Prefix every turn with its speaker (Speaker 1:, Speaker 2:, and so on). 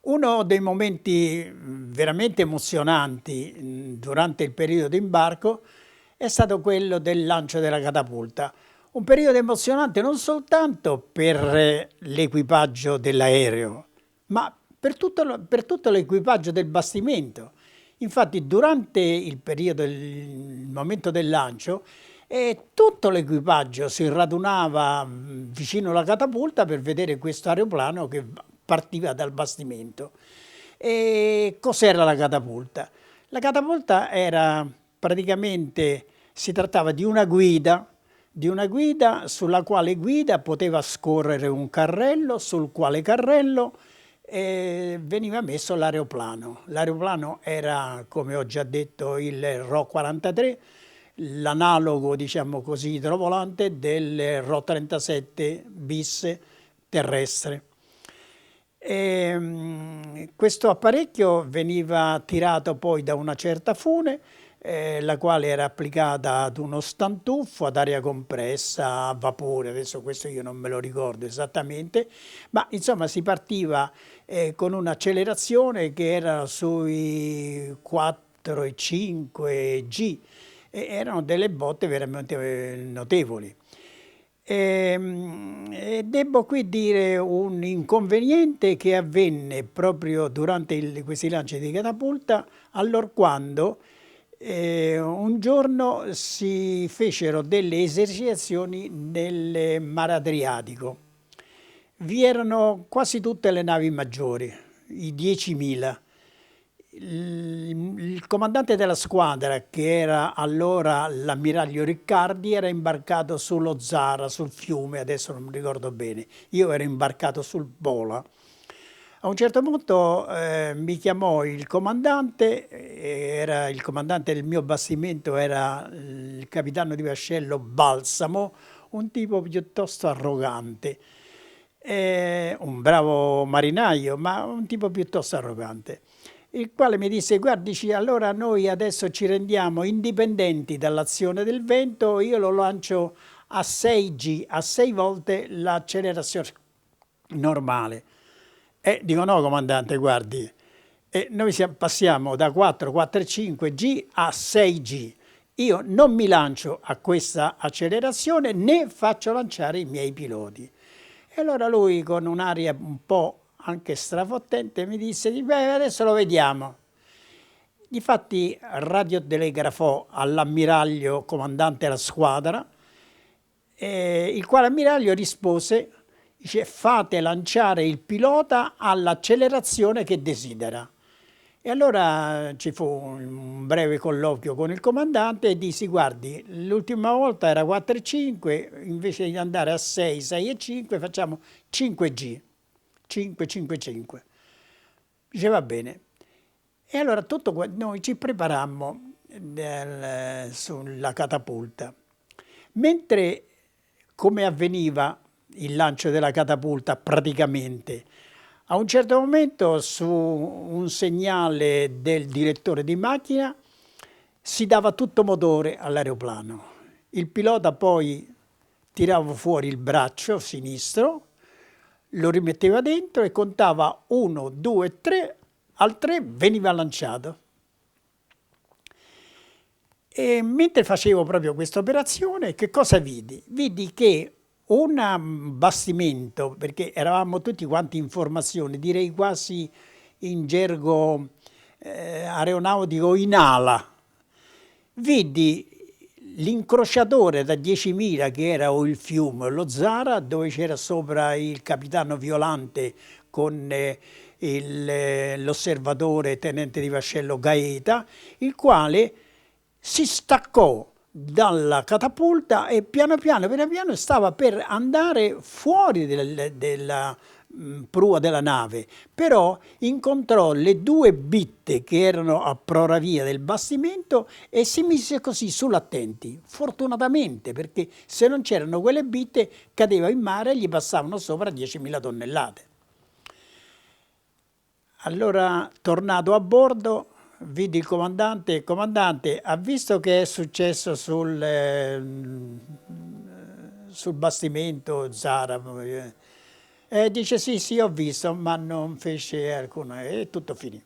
Speaker 1: Uno dei momenti veramente emozionanti durante il periodo di imbarco è stato quello del lancio della catapulta. Un periodo emozionante non soltanto per l'equipaggio dell'aereo, ma per tutto l'equipaggio del bastimento. Infatti, durante il periodo, il momento del lancio, tutto l'equipaggio si radunava vicino alla catapulta per vedere questo aeroplano che partiva dal bastimento. E cos'era la catapulta? La catapulta era praticamente, si trattava di una guida sulla quale guida poteva scorrere un carrello, sul quale carrello veniva messo l'aeroplano. L'aeroplano era, come ho già detto, il RO 43, l'analogo, diciamo così, idrovolante del RO 37 bis terrestre. Questo apparecchio veniva tirato poi da una certa fune, la quale era applicata ad uno stantuffo ad aria compressa, a vapore, adesso questo io non me lo ricordo esattamente, ma insomma si partiva con un'accelerazione che era sui 4,5 G, e erano delle botte veramente notevoli. E debbo qui dire un inconveniente che avvenne proprio durante questi lanci di catapulta, allorquando un giorno si fecero delle esercitazioni nel mare Adriatico. Vi erano quasi tutte le navi maggiori, i 10.000. Il comandante della squadra, che era allora l'ammiraglio Riccardi, era imbarcato sullo Zara, sul fiume, adesso non mi ricordo bene. Io ero imbarcato sul Bola. A un certo punto mi chiamò il comandante, era il comandante del mio bastimento, era il capitano di vascello Balsamo, un tipo piuttosto arrogante, un bravo marinaio, ma un tipo piuttosto arrogante, il quale mi disse: guardici, allora noi adesso ci rendiamo indipendenti dall'azione del vento, io lo lancio a 6G, a 6 volte l'accelerazione normale. E dico: no, comandante, guardi, noi passiamo da 4, 4,5 G a 6G. Io non mi lancio a questa accelerazione né faccio lanciare i miei piloti. E allora lui, con un'aria un po' anche strafottente, mi disse: beh, adesso lo vediamo. Difatti radiotelegrafò all'ammiraglio comandante della squadra, il quale ammiraglio rispose, dice: fate lanciare il pilota all'accelerazione che desidera. E allora ci fu un breve colloquio con il comandante e dissi: guardi, l'ultima volta era 4,5, invece di andare a 6, 6,5 facciamo 5G, 5, 5, 5. Dice: va bene. E allora noi ci preparammo sulla catapulta. Mentre, come avveniva il lancio della catapulta praticamente, a un certo momento, su un segnale del direttore di macchina, si dava tutto motore all'aeroplano. Il pilota poi tirava fuori il braccio sinistro, lo rimetteva dentro e contava 1, 2, 3, al 3 veniva lanciato. E mentre facevo proprio questa operazione, che cosa vidi? Vidi che un bastimento, perché eravamo tutti quanti in formazione, direi quasi in gergo aeronautico in ala, vidi l'incrociatore da 10.000 che era il fiume, lo Zara, dove c'era sopra il capitano Violante con l'osservatore tenente di vascello Gaeta, il quale si staccò dalla catapulta e piano piano stava per andare fuori della prua della nave, però incontrò le due bitte che erano a proravia del bastimento e si mise così sull'attenti, fortunatamente, perché se non c'erano quelle bitte cadeva in mare e gli passavano sopra 10.000 tonnellate. Allora, tornato a bordo, vidi il comandante: comandante, ha visto che è successo sul bastimento Zara? E dice sì, sì, ho visto, ma non fece alcuna, e tutto finì.